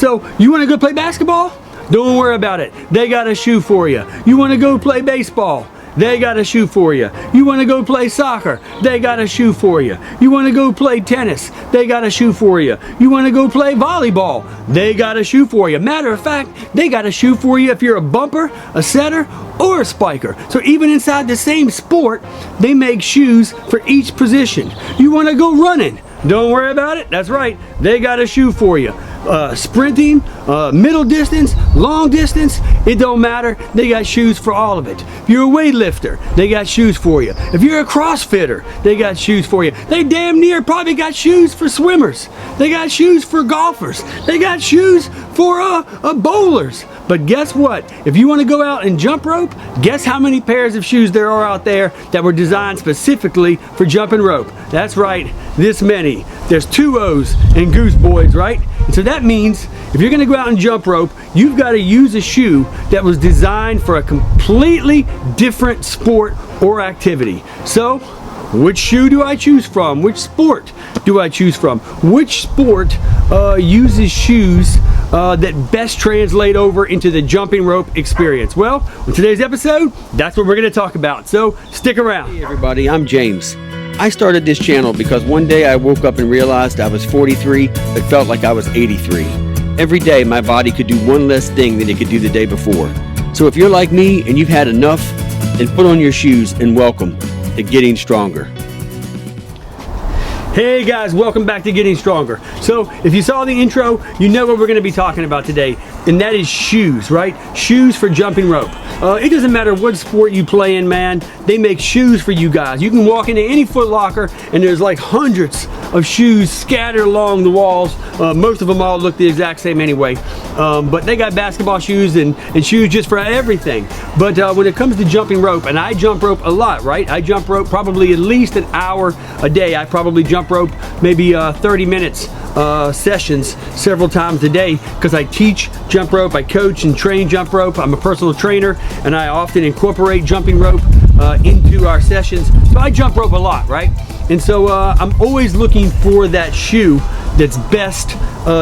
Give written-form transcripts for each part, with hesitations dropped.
So you want to go play basketball? Don't worry about it. They got a shoe for you. You want to go play baseball? They got a shoe for you. You want to go play soccer? They got a shoe for you. You want to go play tennis? They got a shoe for you. You want to go play volleyball? They got a shoe for you. Matter of fact, they got a shoe for you if you're a bumper, a setter, or a spiker. So even inside the same sport, they make shoes for each position. You want to go running? Don't worry about it. That's right. They got a shoe for you. Sprinting, middle distance, long distance, it don't matter. They got shoes for all of it. If you're a weightlifter, they got shoes for you. If you're a CrossFitter, they got shoes for you. They damn near probably got shoes for swimmers. They got shoes for golfers. They got shoes for bowlers. But guess what? If you want to go out and jump rope, guess how many pairs of shoes there are out there that were designed specifically for jumping rope? That's right, this many. There's 2 O's in Goose Boys, right? And so that means if you're going to go out and jump rope, you've got to use a shoe that was designed for a completely different sport or activity. So, which shoe do I choose from? Which sport do I choose from? Which sport uses shoes that best translate over into the jumping rope experience? Well, in today's episode, that's what we're going to talk about. So stick around. Hey everybody, I'm James. I started this channel because one day I woke up and realized I was 43 but felt like I was 83. Every day my body could do one less thing than it could do the day before. So if you're like me and you've had enough, then put on your shoes and welcome to Getting Stronger. Hey guys, welcome back to Getting Stronger. So if you saw the intro, you know what we're going to be talking about today, and that is shoes, right? Shoes for jumping rope. It doesn't matter what sport you play in, man. They make shoes for you guys. You can walk into any Foot Locker and there's like hundreds of shoes scattered along the walls. Most of them all look the exact same anyway. But they got basketball shoes and shoes just for everything. But when it comes to jumping rope, and I jump rope a lot, right? I jump rope probably at least an hour a day. I probably jump rope maybe 30 minutes sessions several times a day because I teach jump rope, I coach and train jump rope. I'm a personal trainer and I often incorporate jumping rope into our sessions. So I jump rope a lot, right? And so I'm always looking for that shoe that's best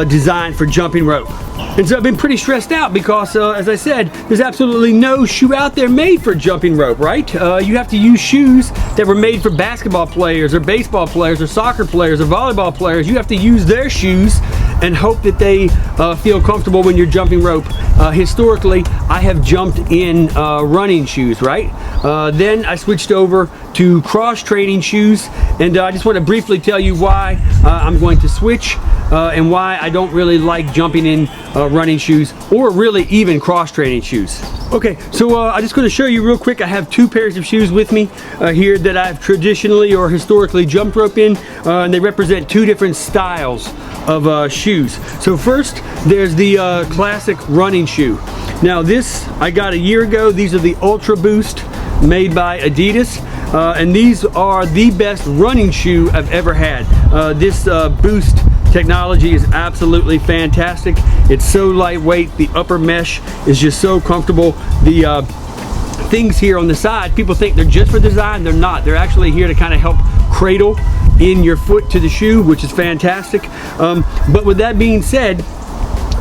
designed for jumping rope. And so I've been pretty stressed out because, as I said, there's absolutely no shoe out there made for jumping rope, right? You have to use shoes that were made for basketball players or baseball players or soccer players or volleyball players. You have to use their shoes and hope that they feel comfortable when you're jumping rope. Historically, I have jumped in running shoes, right? Then I switched over to cross-training shoes, and I just want to briefly tell you why I'm going to switch and why I don't really like jumping in running shoes or really even cross-training shoes. Okay, so I'm just going to show you real quick. I have 2 pairs of shoes with me here that I've traditionally or historically jumped rope in, and they represent 2 different styles of shoes. So first, there's the classic running shoe. Now this I got a year ago. These are the Ultra Boost made by Adidas. And these are the best running shoe I've ever had. This Boost technology is absolutely fantastic. It's so lightweight. The upper mesh is just so comfortable. The things here on the side, people think they're just for design. They're not. They're actually here to kind of help cradle in your foot to the shoe, which is fantastic. But with that being said,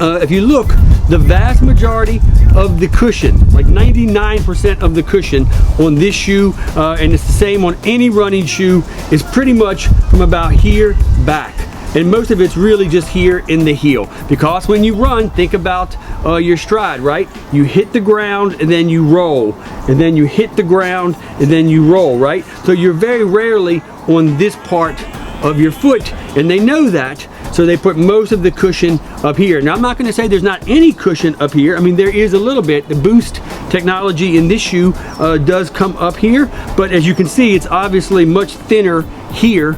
if you look, the vast majority of the cushion, like 99% of the cushion on this shoe, and it's the same on any running shoe, is pretty much from about here back. And most of it's really just here in the heel. Because when you run, think about your stride, right? You hit the ground and then you roll. And then you hit the ground and then you roll, right? So you're very rarely on this part of your foot. And they know that. So they put most of the cushion up here. Now I'm not going to say there's not any cushion up here. I mean, there is a little bit. The Boost technology in this shoe does come up here, but as you can see, it's obviously much thinner here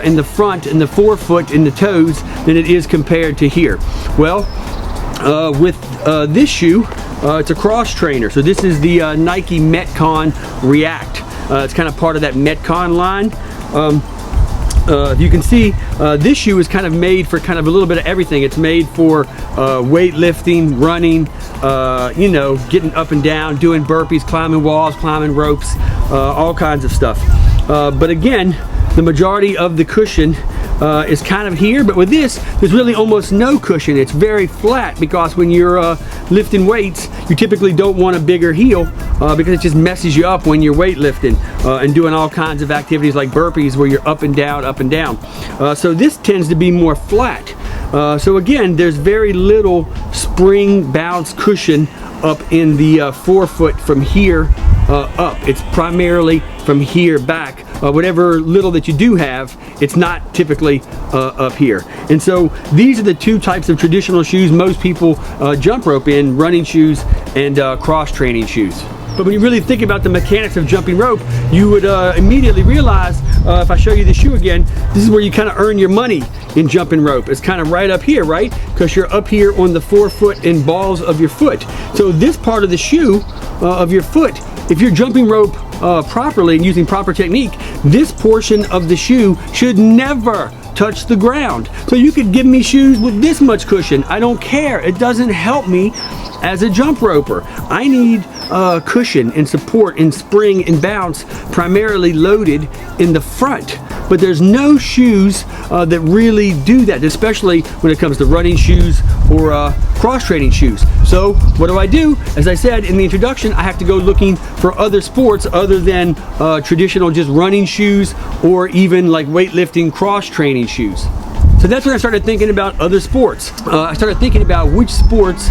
in the front, in the forefoot, in the toes than it is compared to here. Well, with this shoe, it's a cross trainer. So this is the Nike Metcon React. It's kind of part of that Metcon line. If you can see, this shoe is kind of made for kind of a little bit of everything. It's made for weightlifting, running, you know, getting up and down, doing burpees, climbing walls, climbing ropes, all kinds of stuff. But again, the majority of the cushion is kind of here, but with this, there's really almost no cushion. It's very flat because when you're lifting weights, you typically don't want a bigger heel because it just messes you up when you're weightlifting and doing all kinds of activities like burpees where you're up and down, up and down. So this tends to be more flat. So again, there's very little spring bounce cushion up in the forefoot from here up. It's primarily from here back. Whatever little that you do have, it's not typically up here. And so these are the two types of traditional shoes most people jump rope in: running shoes and cross training shoes. But when you really think about the mechanics of jumping rope, you would immediately realize, if I show you the shoe again, this is where you kind of earn your money in jumping rope. It's kind of right up here, right? Because you're up here on the forefoot and balls of your foot. So this part of the shoe of your foot, if you're jumping rope properly and using proper technique, this portion of the shoe should never touch the ground. So you could give me shoes with this much cushion. I don't care. It doesn't help me as a jump roper. I need cushion and support and spring and bounce primarily loaded in the front. But there's no shoes that really do that, especially when it comes to running shoes or cross-training shoes. So what do? As I said in the introduction, I have to go looking for other sports other than traditional just running shoes or even like weightlifting cross-training shoes. So that's when I started thinking about other sports. I started thinking about which sports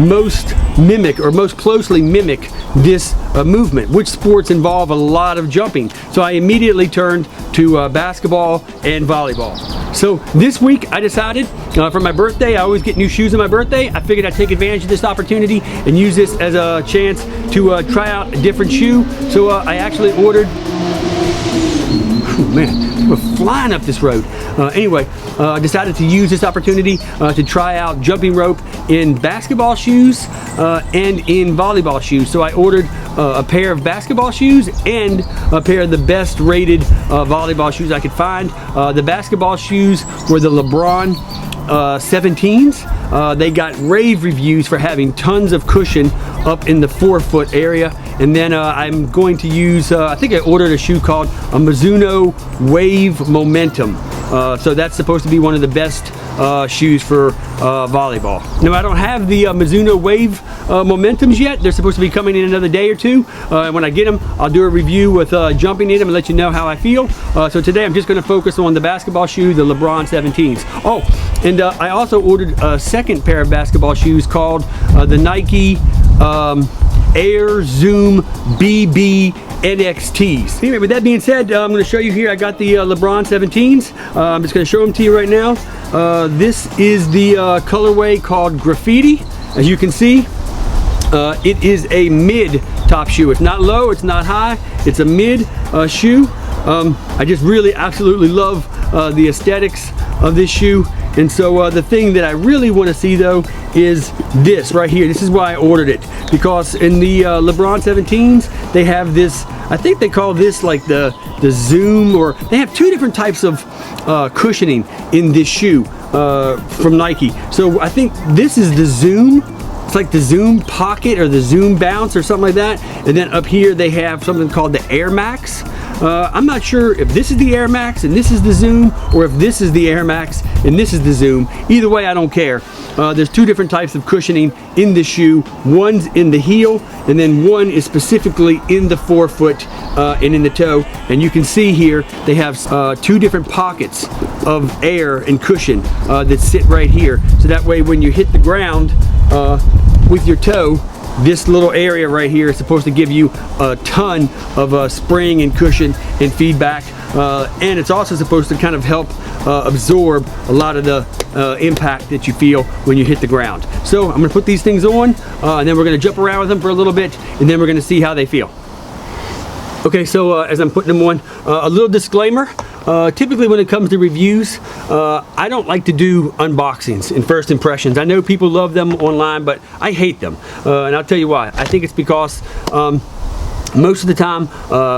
most mimic or most closely mimic this movement. Which sports involve a lot of jumping. So I immediately turned to basketball and volleyball. So this week I decided for my birthday, I always get new shoes on my birthday. I figured I'd take advantage of this opportunity and use this as a chance to try out a different shoe. So I actually ordered, man, we're flying up this road. Anyway, I decided to use this opportunity to try out jumping rope in basketball shoes and in volleyball shoes. So I ordered a pair of basketball shoes and a pair of the best rated volleyball shoes I could find. The basketball shoes were the Lebron 17s. They got rave reviews for having tons of cushion up in the forefoot area. And then I'm going to use, I think I ordered a shoe called a Mizuno Wave Momentum. So that's supposed to be one of the best shoes for volleyball. Now I don't have the Mizuno Wave Momentums yet. They're supposed to be coming in another day or two. And when I get them, I'll do a review with jumping in them and let you know how I feel. So today I'm just going to focus on the basketball shoe, the Lebron 17s. Oh, and I also ordered a second pair of basketball shoes called the Nike Air Zoom BB NXTs. Anyway, with that being said, I'm going to show you here. I got the Lebron 17s. I'm just going to show them to you right now. This is the colorway called Graffiti. As you can see, it is a mid top shoe. It's not low, it's not high, it's a mid shoe. I just really absolutely love the aesthetics of this shoe. And so the thing that I really want to see though is this right here. This is why I ordered it, because in the Lebron 17s they have this, I think they call this like the Zoom, or they have two different types of cushioning in this shoe from Nike. So I think this is the Zoom. It's like the Zoom Pocket or the Zoom Bounce or something like that. And then up here they have something called the Air Max. I'm not sure if this is the Air Max and this is the Zoom, or if this is the Air Max and this is the Zoom. Either way, I don't care. There's two different types of cushioning in the shoe. One's in the heel, and then one is specifically in the forefoot and in the toe. And you can see here they have two different pockets of air and cushion that sit right here. So that way when you hit the ground with your toe, this little area right here is supposed to give you a ton of spring and cushion and feedback, and it's also supposed to kind of help absorb a lot of the impact that you feel when you hit the ground. So I'm going to put these things on, and then we're going to jump around with them for a little bit, and then we're going to see how they feel. Okay, so as I'm putting them on, a little disclaimer. Typically when it comes to reviews, I don't like to do unboxings and first impressions. I know people love them online, but I hate them. And I'll tell you why. I think it's because most of the time,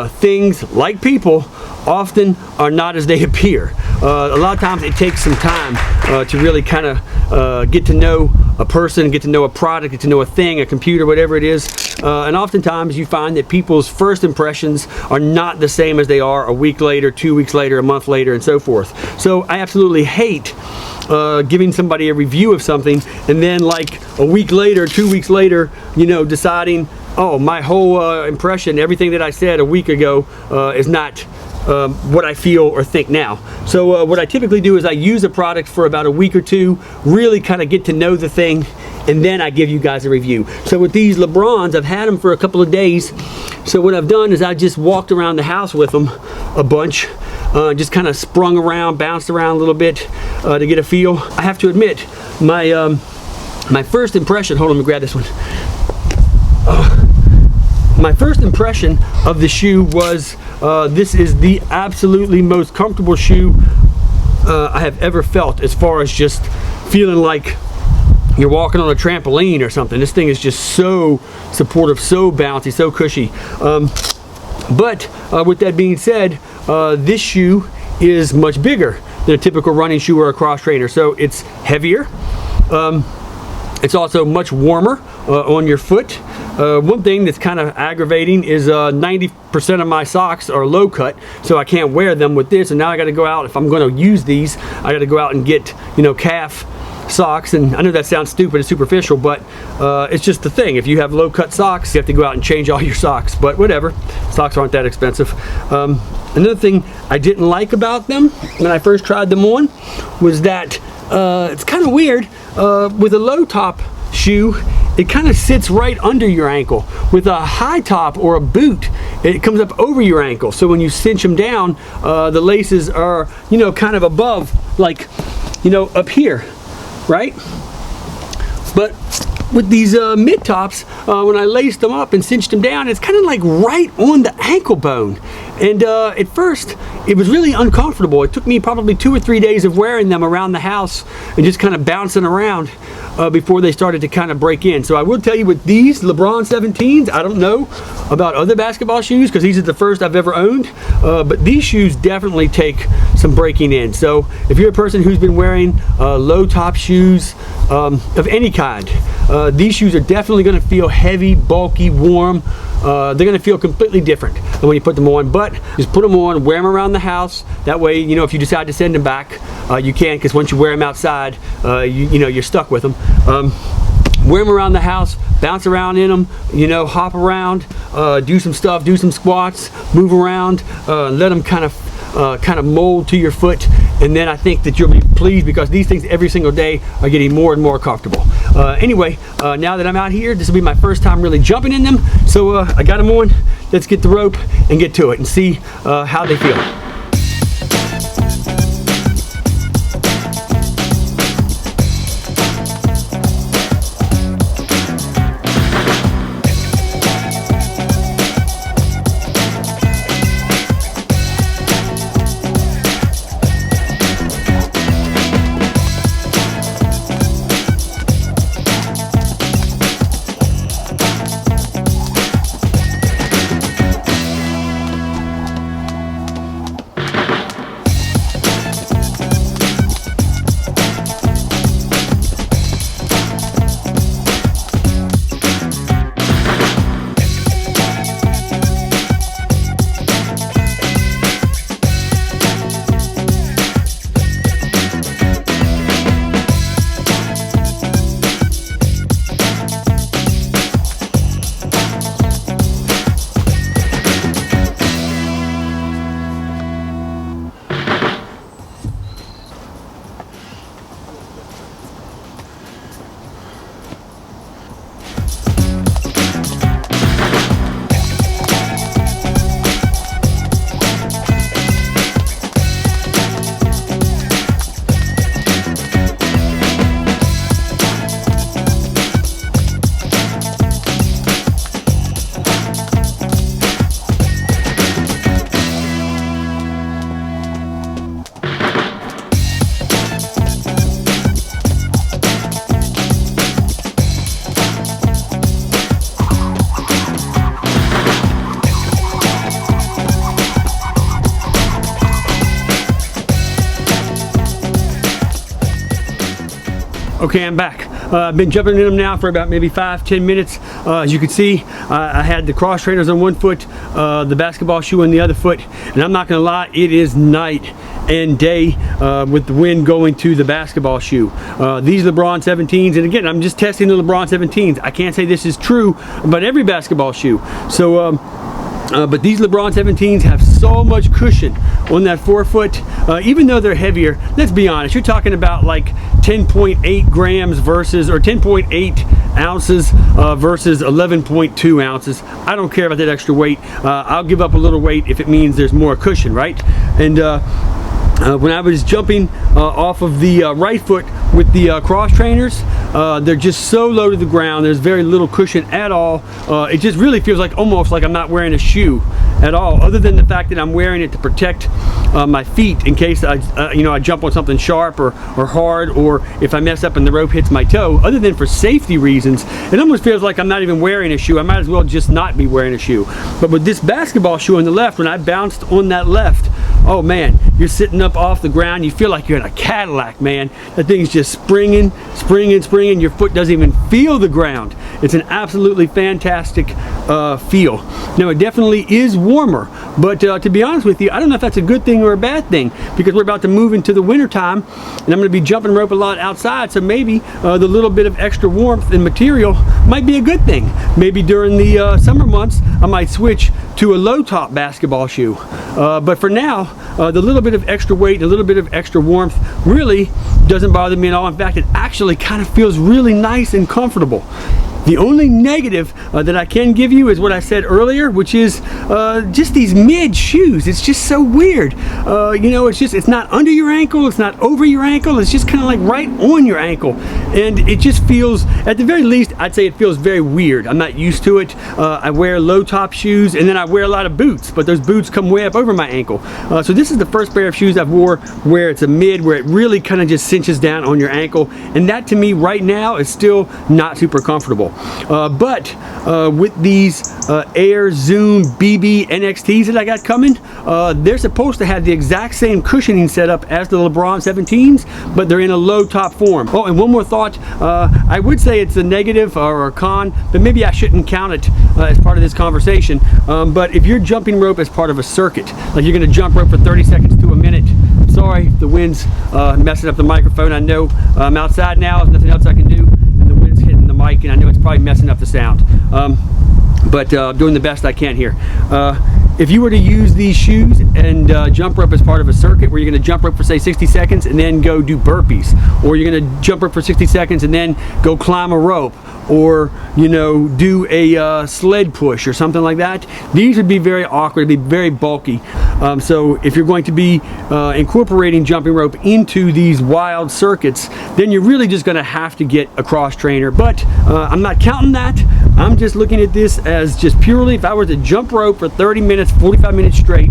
things like people often are not as they appear. A lot of times it takes some time to really kind of get to know a person, get to know a product, get to know a thing, a computer, whatever it is. And oftentimes you find that people's first impressions are not the same as they are a week later, 2 weeks later, a month later, and so forth. So I absolutely hate giving somebody a review of something and then like a week later, 2 weeks later, you know, deciding, oh, my whole impression, everything that I said a week ago is not what I feel or think now. So what I typically do is I use a product for about a week or two, really kind of get to know the thing, and then I give you guys a review. So with these Lebrons, I've had them for a couple of days. So what I've done is I just walked around the house with them a bunch, just kind of sprung around, bounced around a little bit to get a feel. I have to admit, my first impression, hold on, let me grab this one. My first impression of the shoe was this is the absolutely most comfortable shoe I have ever felt, as far as just feeling like you're walking on a trampoline or something. This thing is just so supportive, so bouncy, so cushy. But with that being said, this shoe is much bigger than a typical running shoe or a cross trainer. So it's heavier. It's also much warmer on your foot. One thing that's kind of aggravating is 90% of my socks are low cut, so I can't wear them with this. And now I got to go out, if I'm going to use these, I got to go out and get, you know, calf socks. And I know that sounds stupid and superficial, but it's just the thing. If you have low cut socks, you have to go out and change all your socks. But whatever, socks aren't that expensive. Another thing I didn't like about them when I first tried them on was that it's kind of weird. With a low top shoe, it kind of sits right under your ankle. With a high top or a boot, it comes up over your ankle. So when you cinch them down, the laces are, you know, kind of above, like, you know, up here, right? But with these mid tops, when I laced them up and cinched them down, it's kind of like right on the ankle bone. And at first, it was really uncomfortable. It took me probably 2 or 3 days of wearing them around the house and just kind of bouncing around before they started to kind of break in. So I will tell you, with these Lebron 17s, I don't know about other basketball shoes because these are the first I've ever owned, but these shoes definitely take some breaking in. So if you're a person who's been wearing low top shoes of any kind, these shoes are definitely going to feel heavy, bulky, warm. They're going to feel completely different when you put them on. But just put them on, wear them around the house. That way, you know, if you decide to send them back, you can, because once you wear them outside, you know, you're stuck with them. Wear them around the house, bounce around in them, you know, hop around, do some stuff, do some squats, move around, let them kind of mold to your foot, and then I think that you'll be pleased, because these things every single day are getting more and more comfortable. Anyway, now that I'm out here, this will be my first time really jumping in them, so I got them on. Let's get the rope and get to it and see how they feel. Okay, I'm back. I've been jumping in them now for about maybe 5-10 minutes. As you can see, I had the cross trainers on one foot, the basketball shoe on the other foot, and I'm not gonna lie, it is night and day with the wind going to the basketball shoe. These LeBron 17s, and again, I'm just testing the LeBron 17s. I can't say this is true about every basketball shoe. So, but these LeBron 17s have so much cushion on that forefoot, even though they're heavier. Let's be honest, you're talking about like 10.8 grams versus, or 10.8 ounces versus 11.2 ounces. I don't care about that extra weight. I'll give up a little weight if it means there's more cushion, right? And when I was jumping off of the right foot with the cross trainers, they're just so low to the ground. There's very little cushion at all. It just really feels like almost like I'm not wearing a shoe at all, other than the fact that I'm wearing it to protect my feet in case I jump on something sharp or hard, or if I mess up and the rope hits my toe. Other than for safety reasons, it almost feels like I'm not even wearing a shoe. I might as well just not be wearing a shoe. But with this basketball shoe on the left, when I bounced on that left, oh man, you're sitting up off the ground. You feel like you're in a Cadillac, man. That thing's just springing. Your foot doesn't even feel the ground. It's an absolutely fantastic feel. Now, it definitely is warmer, but to be honest with you, I don't know if that's a good thing or a bad thing, because we're about to move into the winter time, and I'm going to be jumping rope a lot outside, so maybe the little bit of extra warmth and material might be a good thing. Maybe during the summer months, I might switch to a low top basketball shoe. But for now, the little bit of extra weight, a little bit of extra warmth really doesn't bother me at all. In fact, it actually kind of feels really nice and comfortable. The only negative that I can give you is what I said earlier, which is just these mid shoes. It's just so weird. It's not under your ankle, it's not over your ankle, it's just kind of like right on your ankle. And it just feels, at the very least, I'd say it feels very weird. I'm not used to it. I wear low top shoes, and then I wear a lot of boots, but those boots come way up over my ankle. So this is the first pair of shoes I've wore where it's a mid, where it really kind of just cinches down on your ankle. And that to me right now is still not super comfortable. But with these Air Zoom BB NXTs that I got coming, they're supposed to have the exact same cushioning setup as the LeBron 17s, but they're in a low top form. Oh, and one more thought. I would say it's a negative or a con, but maybe I shouldn't count it as part of this conversation. But if you're jumping rope as part of a circuit, like you're going to jump rope for 30 seconds to a minute, sorry, the wind's messing up the microphone. I know I'm outside now, there's nothing else I can do, and the wind's hitting the mic, and I know it's probably messing up the sound. But doing the best I can here. If you were to use these shoes and jump rope as part of a circuit where you're going to jump rope for say 60 seconds and then go do burpees, or you're going to jump rope for 60 seconds and then go climb a rope, or do a sled push or something like that, these would be very awkward, it'd be very bulky. So if you're going to be incorporating jumping rope into these wild circuits, then you're really just going to have to get a cross trainer. But I'm not counting that. I'm just looking at this as just purely, if I were to jump rope for 30 minutes, 45 minutes straight,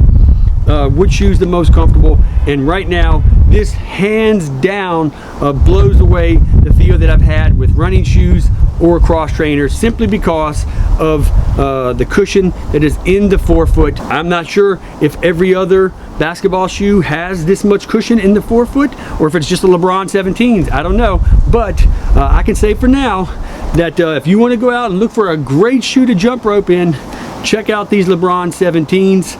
which shoe's the most comfortable? And right now, this hands down blows away the feel that I've had with running shoes or cross trainers, simply because of the cushion that is in the forefoot. I'm not sure if every other basketball shoe has this much cushion in the forefoot, or if it's just the LeBron 17s. I don't know, but I can say for now that if you want to go out and look for a great shoe to jump rope in, check out these LeBron 17s.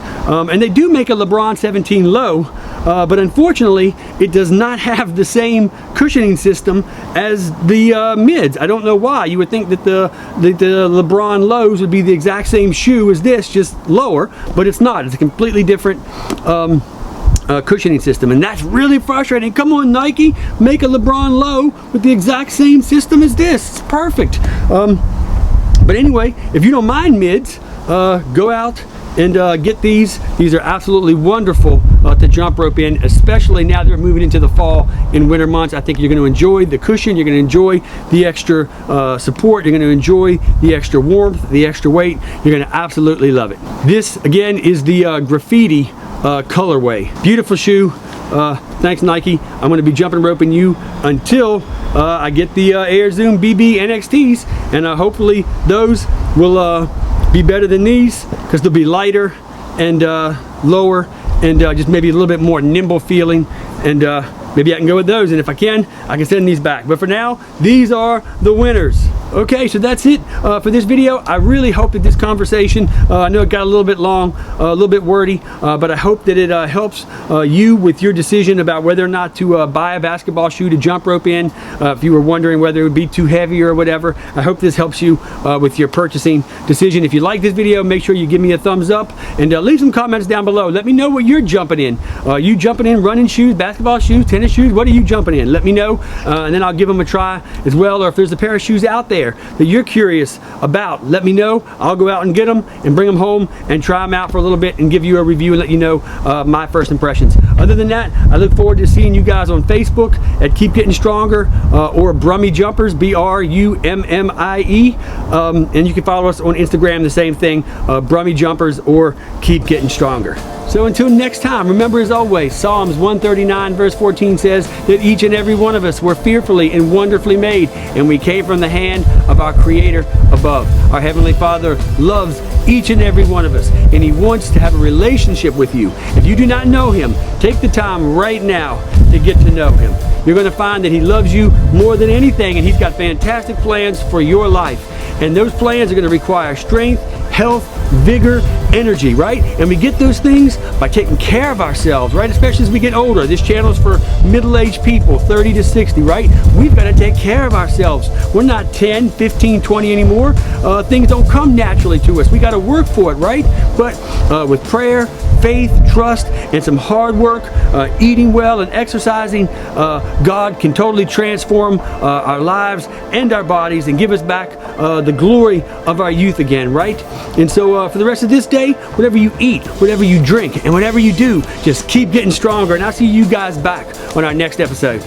And they do make a LeBron 17 low, but unfortunately it does not have the same cushioning system as the mids. I don't know why. You would think that the LeBron lows would be the exact same shoe as this, just lower, but it's not. It's a completely different cushioning system, and that's really frustrating. Come on, Nike, make a LeBron low with the exact same system as this. It's perfect. But anyway, if you don't mind mids, go out and get these. These are absolutely wonderful to jump rope in, especially now that we're moving into the fall and winter months. I think you're going to enjoy the cushion, you're going to enjoy the extra support, you're going to enjoy the extra warmth, the extra weight. You're going to absolutely love it. This again is the graffiti colorway. Beautiful shoe. Thanks, Nike. I'm going to be jumping roping you until I get the Air Zoom BB NXTs, and hopefully those will be better than these, because they'll be lighter and lower, and just maybe a little bit more nimble feeling, and maybe I can go with those, and if I can send these back. But for now, these are the winners. Okay, so that's it for this video. I really hope that this conversation, I know it got a little bit long, a little bit wordy, but I hope that it helps you with your decision about whether or not to buy a basketball shoe to jump rope in. If you were wondering whether it would be too heavy or whatever, I hope this helps you with your purchasing decision. If you like this video, make sure you give me a thumbs up and leave some comments down below. Let me know what you're jumping in. You jumping in running shoes, basketball shoes, tennis shoes? What are you jumping in? Let me know, and then I'll give them a try as well. Or if there's a pair of shoes out there that you're curious about, let me know. I'll go out and get them and bring them home and try them out for a little bit and give you a review and let you know my first impressions. Other than that, I look forward to seeing you guys on Facebook at Keep Getting Stronger or Brummie Jumpers, BRUMMIE, and you can follow us on Instagram, the same thing, Brummie Jumpers or Keep Getting Stronger. So until next time, remember as always, Psalms 139 verse 14 says that each and every one of us were fearfully and wonderfully made, and we came from the hand of our Creator above. Our Heavenly Father loves each and every one of us, and He wants to have a relationship with you. If you do not know Him, take the time right now to get to know Him. You're going to find that He loves you more than anything, and He's got fantastic plans for your life. And those plans are going to require strength, health, vigor, energy, right? And we get those things by taking care of ourselves, right? Especially as we get older. This channel is for middle-aged people, 30 to 60, right? We've got to take care of ourselves. We're not 10, 15, 20 anymore. Things don't come naturally to us. We got to work for it, right? But with prayer, faith, trust, and some hard work, eating well and exercising, God can totally transform our lives and our bodies and give us back the glory of our youth again, right? And so for the rest of this day, whatever you eat, whatever you drink, and whatever you do, just keep getting stronger. And I'll see you guys back on our next episode.